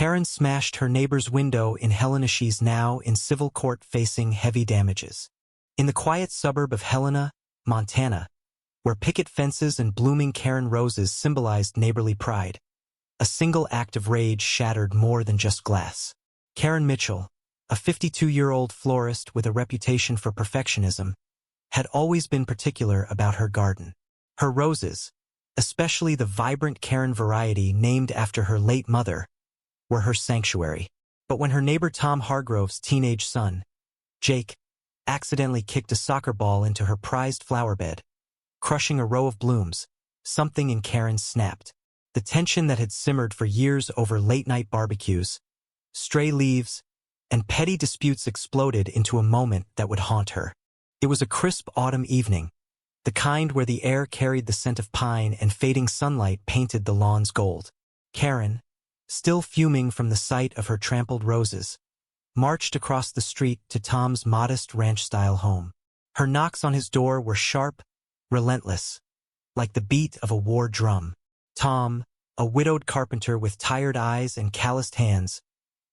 Karen smashed her neighbor's window in Helena. She's now in civil court facing heavy damages. In the quiet suburb of Helena, Montana, where picket fences and blooming Karen roses symbolized neighborly pride, a single act of rage shattered more than just glass. Karen Mitchell, a 52-year-old florist with a reputation for perfectionism, had always been particular about her garden. Her roses, especially the vibrant Karen variety named after her late mother, were her sanctuary. But when her neighbor Tom Hargrove's teenage son, Jake, accidentally kicked a soccer ball into her prized flower bed, crushing a row of blooms, something in Karen snapped. The tension that had simmered for years over late-night barbecues, stray leaves, and petty disputes exploded into a moment that would haunt her. It was a crisp autumn evening, the kind where the air carried the scent of pine and fading sunlight painted the lawns gold. Karen, still fuming from the sight of her trampled roses, marched across the street to Tom's modest ranch-style home. Her knocks on his door were sharp, relentless, like the beat of a war drum. Tom, a widowed carpenter with tired eyes and calloused hands,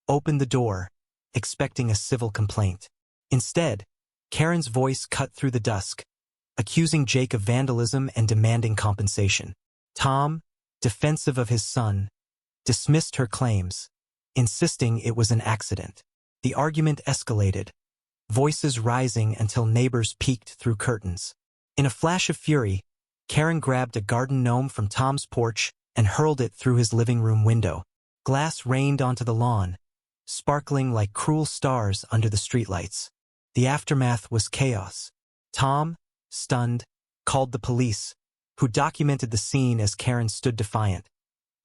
opened the door, expecting a civil complaint. Instead, Karen's voice cut through the dusk, accusing Jake of vandalism and demanding compensation. Tom, defensive of his son, dismissed her claims, insisting it was an accident. The argument escalated, voices rising until neighbors peeked through curtains. In a flash of fury, Karen grabbed a garden gnome from Tom's porch and hurled it through his living room window. Glass rained onto the lawn, sparkling like cruel stars under the streetlights. The aftermath was chaos. Tom, stunned, called the police, who documented the scene as Karen stood defiant,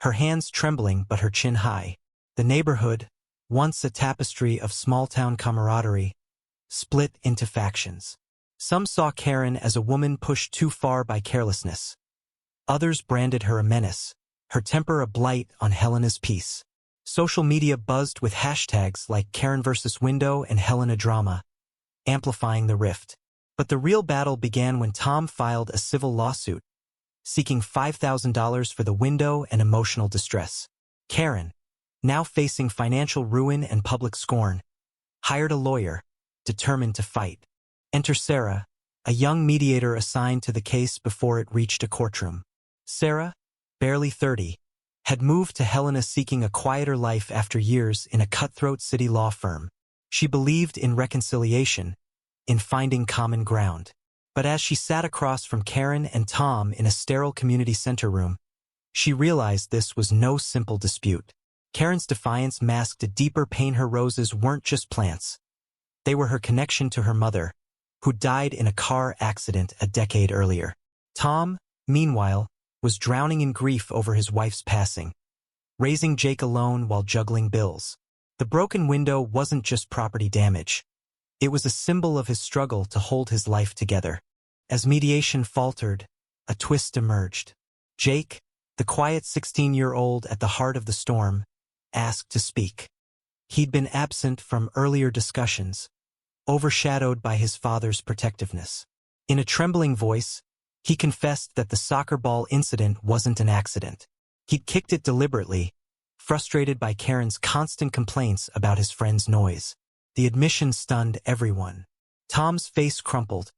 her hands trembling but her chin high. The neighborhood, once a tapestry of small-town camaraderie, split into factions. Some saw Karen as a woman pushed too far by carelessness. Others branded her a menace, her temper a blight on Helena's peace. Social media buzzed with hashtags like Karen versus Window and Helena drama, amplifying the rift. But the real battle began when Tom filed a civil lawsuit, seeking $5,000 for the window and emotional distress. Karen, now facing financial ruin and public scorn, hired a lawyer, determined to fight. Enter Sarah, a young mediator assigned to the case before it reached a courtroom. Sarah, barely 30, had moved to Helena seeking a quieter life after years in a cutthroat city law firm. She believed in reconciliation, in finding common ground. But as she sat across from Karen and Tom in a sterile community center room, she realized this was no simple dispute. Karen's defiance masked a deeper pain. Her roses weren't just plants. They were her connection to her mother, who died in a car accident a decade earlier. Tom, meanwhile, was drowning in grief over his wife's passing, raising Jake alone while juggling bills. The broken window wasn't just property damage. It was a symbol of his struggle to hold his life together. As mediation faltered, a twist emerged. Jake, the quiet 16-year-old at the heart of the storm, asked to speak. He'd been absent from earlier discussions, overshadowed by his father's protectiveness. In a trembling voice, he confessed that the soccer ball incident wasn't an accident. He'd kicked it deliberately, frustrated by Karen's constant complaints about his friend's noise. The admission stunned everyone. Tom's face crumpled,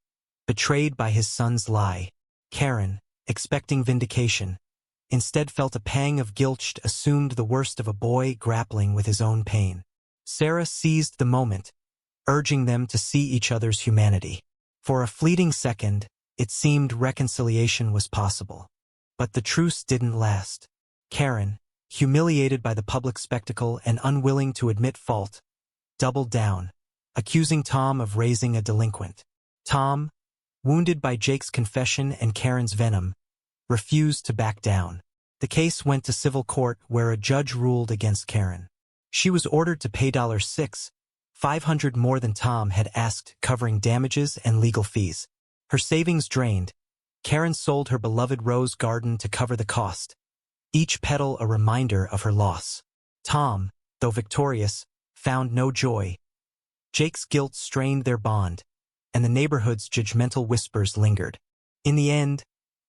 betrayed by his son's lie. Karen, expecting vindication, instead felt a pang of guilt, assumed the worst of a boy grappling with his own pain. Sarah seized the moment, urging them to see each other's humanity. For a fleeting second, it seemed reconciliation was possible. But the truce didn't last. Karen, humiliated by the public spectacle and unwilling to admit fault, doubled down, accusing Tom of raising a delinquent. Tom, wounded by Jake's confession and Karen's venom, refused to back down. The case went to civil court where a judge ruled against Karen. She was ordered to pay $6,500 more than Tom had asked, covering damages and legal fees. Her savings drained, Karen sold her beloved rose garden to cover the cost, each petal a reminder of her loss. Tom, though victorious, found no joy. Jake's guilt strained their bond, and the neighborhood's judgmental whispers lingered. In the end,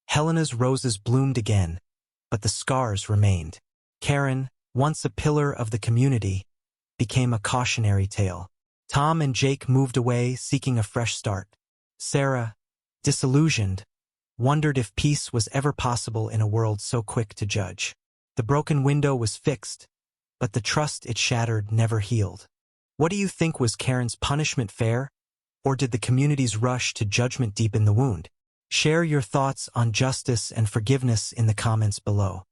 Helena's roses bloomed again, but the scars remained. Karen, once a pillar of the community, became a cautionary tale. Tom and Jake moved away, seeking a fresh start. Sarah, disillusioned, wondered if peace was ever possible in a world so quick to judge. The broken window was fixed, but the trust it shattered never healed. What do you think, was Karen's punishment fair, or did the community's rush to judgment deepen the wound? Share your thoughts on justice and forgiveness in the comments below.